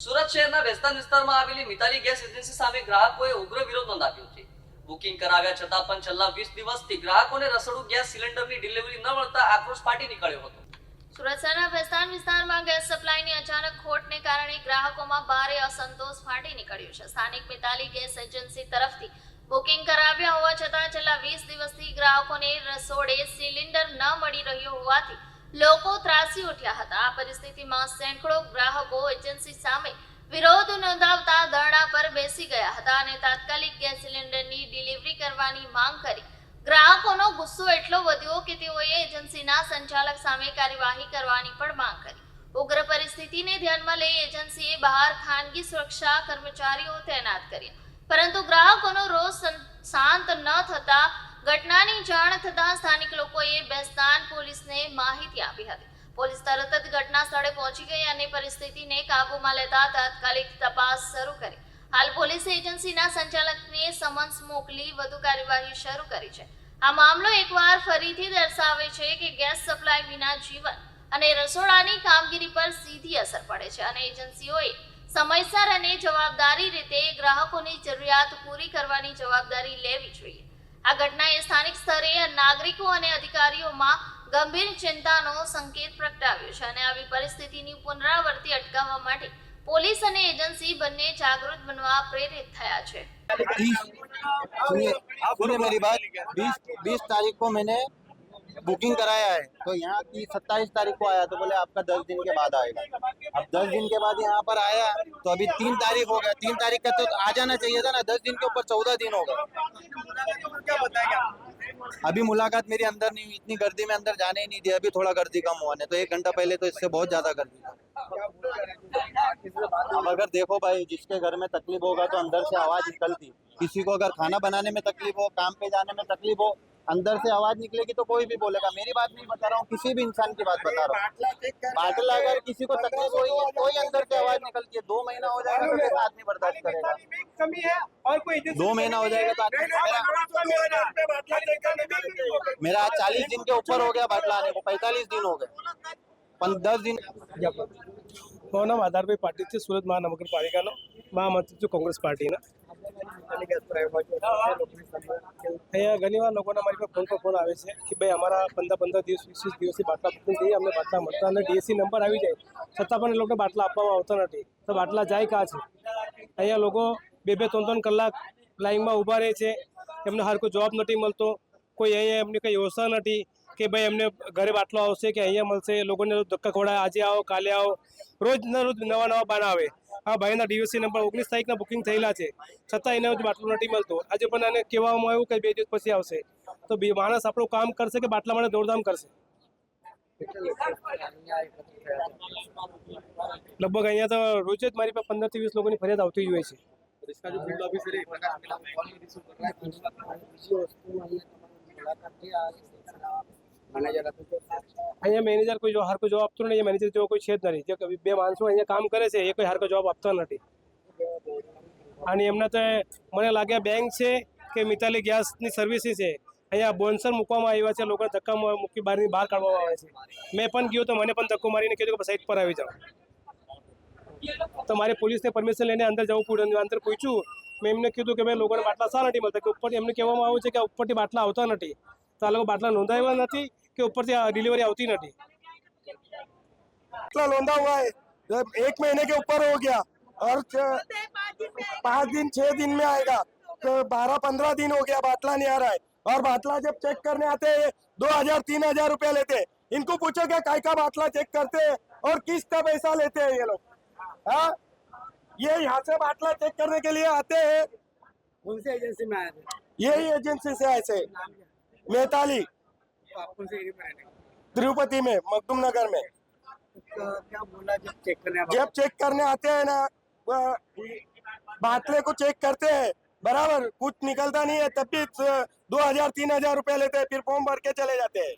સુરત શહેરના વેસ્તાન વિસ્તારમાં આવેલી મિતાલી ગેસ એજન્સી સામે ગ્રાહકોએ ઉગ્ર વિરોધ નોંધાવ્યો છે। બુકિંગ કરાવ્યા છતાં પણ છેલ્લા 20 દિવસથી ગ્રાહકોને રસોડું ગેસ સિલિન્ડરની ડિલિવરી ન મળતા આક્રોશ ફાટી નીકળ્યો હતો। સુરત શહેરના વેસ્તાન વિસ્તારમાં ગેસ સપ્લાયની અચાનક ખોટને કારણે ગ્રાહકોમાં ભારે અસંતોષ ફાટી નીકળ્યો છે। સ્થાનિક મિતાલી ગેસ એજન્સી તરફથી બુકિંગ કરાવ્યા હોવા છતાં છેલ્લા 20 દિવસથી ગ્રાહકોને રસોડે સિલિન્ડર ન મળી રહ્યો હોવાથી લોકો ત્રાસી ઉઠ્યા હતા। આ પરિસ્થિતિમાં સેંકડો ગ્રાહકો એજન્સી સામે વિરોધ નોંધાવતા ધરણા પર બેસી ગયા હતા અને તાત્કાલિક ગેસ સિલિન્ડરની ડિલિવરી કરવાની માંગ કરી। ગ્રાહકોનો ગુસ્સો એટલો વધ્યો કે તેઓએ એજન્સીના સંચાલક સામે કાર્યવાહી કરવાની પણ માંગ કરી। ઉગ્ર પરિસ્થિતિને ધ્યાનમાં લઈ એજન્સીએ બહાર ખાનગી સુરક્ષા કર્મચારીઓ તૈનાત કર્યા, પરંતુ ગ્રાહકોનો રોષ શાંત ન થતા ઘટનાની જાણ થતાં સ્થાનિક લોકોએ બેસ્તાન પોલીસને માહિતી આપી હતી। પોલીસ તરત જ ઘટના સ્થળે પહોંચી ગઈ અને પરિસ્થિતિને કાબૂમાં લેતા તાત્કાલિક તપાસ શરૂ કરી। હાલ પોલીસે એજન્સીના સંચાલકને સમન્સ મોકલી વધુ કાર્યવાહી શરૂ કરી છે। આ મામલો એકવાર ફરીથી દર્શાવે છે કે ગેસ સપ્લાય વિના જીવન અને રસોડાની કામગીરી પર સીધી અસર પડે છે અને એજન્સીઓએ સમયસર અને જવાબદારી રીતે ગ્રાહકોની જરૂરિયાત પૂરી કરવાની જવાબદારી લેવી જોઈએ। આ ઘટનાએ સ્થાનિક સ્તરે નાગરિકો અને અધિકારીઓમાં ગંભીર ચિંતાનો સંકેત પ્રગટાવ્યો છે અને આવી પરિસ્થિતિની પુનરાવૃત્તિ અટકાવવા માટે પોલીસ અને એજન્સી બંને જાગૃત બનવા પ્રેરિત થયા છે। सुनिए मेरी बात। 20 तारीख को मैंने बुकिंग कराया है, तो यहाँ की 27 तारीख को आया तो बोले आपका 10 दिन के बाद आएगा। अब 10 दिन के बाद यहाँ पर आया तो अभी 3 तारीख हो गया। 3 तारीख का तो आ जाना चाहिए था ना। 10 दिन के ऊपर 14 दिन हो गए। अभी मुलाकात मेरी अंदर नहीं हुई, इतनी गर्दी में अंदर जाने ही नहीं दिया। अभी थोड़ा गर्दी कम हुआ, नहीं तो 1 घंटा पहले तो इससे बहुत ज्यादा गर्दी था। अब अगर देखो भाई, जिसके घर में तकलीफ होगा तो अंदर से आवाज निकलती। किसी को अगर खाना बनाने में तकलीफ हो, काम पे जाने में तकलीफ हो, अंदर से आवाज निकलेगी तो कोई भी बोलेगा। मेरी बात नहीं बता रहा हूँ, किसी भी इंसान की बात बता रहा हूँ। बाटला अगर किसी को तकलीफ हुई है तो ही अंदर से आवाज निकलती है। 2 महीना हो जाएगा तो कैसे आदमी बर्दाश्त करेगा? कमी है और कोई 2 महीना हो जाएगा तो आदमी मेरा आज 40 दिन के ऊपर हो गया बाटला आने को। 45 दिन हो गए, 10 दिन। મારું નામ આધારભાઈ પાટીલ છે, સુરત મહાનગરપાલિકાનો મહામંત્રી છું કોંગ્રેસ પાર્ટીના। અહીંયા ઘણીવાર લોકોના મારી પાસે ફોન આવે છે કે ભાઈ અમારા 15 દિવસ 20 દિવસથી બાટલા બુકિંગ થઈ, અમને બાટલા મળતા અને ડીએસસી નંબર આવી જાય છતાં પણ એ લોકોને બાટલા આપવામાં આવતા નથી। તો બાટલા જાય કાં છે? અહીંયા લોકો 2-3 કલાક લાઈનમાં ઊભા રહે છે, એમને હર કોઈ જવાબ નથી મળતો। કોઈ અહીંયા એમની કંઈ વ્યવસ્થા નથી કે ભાઈ એમને ઘરે બાટલો આવશે કે અહીંયા મળશે। લોકોને ધક્કા ખવડાવે, આજે આવો કાલે આવો, રોજના રોજ નવા બનાવે। આ ભાઈના ડીએસસી નંબર 19 તારીખના બુકિંગ થયેલા છે છતાં એને બાટલો નથી મળતો। આજે પણ એને કહેવામાં આવ્યું કે 2 દિવસ પછી આવશે। તો માણસ આપણું કામ કરશે કે બાટલા માટે દોડધામ કરશે? લગભગ અહીંયા તો રોજ જ મારી પાસે 15 થી 20 લોકોની ફરિયાદ આવતી જ હોય છે। અહીંયા મેનેજર કોઈ હરકો જવાબ આપતો નહીં। મેનેજર જેવો કોઈ છે જ નથી। જે 2 માણસો અહીંયા કામ કરે છે એ કોઈ હરકો જવાબ આપતા નથી। અને એમના તો મને લાગે બેંક છે કે મિતાલી ગેસની સર્વિસીસ છે, અહીંયા બોન્સર મૂકવામાં આવ્યા છે, લોકોને ધક્કા મૂકી બહાર કાઢવામાં આવે છે। મેં પણ ગયો તો મને પણ ધક્કો મારીને કીધું કે સાઈડ પર આવી જાઓ। તો મારે પોલીસને પરમિશન લઈને અંદર જવું પડ્યું। અંદર પૂછ્યું, મેં એમને કીધું કે ભાઈ લોકોને બાટલા શા નથી મળતા, કે ઉપરથી એમને કહેવામાં આવ્યું છે કે ઉપરથી બાટલા આવતા નથી। તો આ લોકો બાટલા નોંધાવ્યા નથી કે ઉપરથી ડિलीवरी આવતી નથી। बाटला नोंदा हुआ है, 1 महीने के ऊपर हो गया और 5 दिन 6 दिन में आएगा। तो 12-15 दिन हो गया बाटला नहीं आ रहा है। और बाटला जब चेक करने आते हैं 2000-3000 रुपया लेते हैं। इनको पूछो क्या काय का बाटला चेक करते हैं और किसका पैसा लेते हैं ये लोग? हाँ, ये यहाँ से बाटला चेक करने के लिए आते हैं। कौन सी एजेंसी में आए थे? यही एजेंसी से आए थे, मेहताली तिरुपति में, मखदूम नगर में। क्या बोला जब चेक करने जब चेक करने आते हैं ना, बाटले को चेक करते हैं, बराबर कुछ निकलता नहीं है, तब भी 2000-3000 रुपया लेते हैं, फिर फॉर्म भर के चले जाते हैं।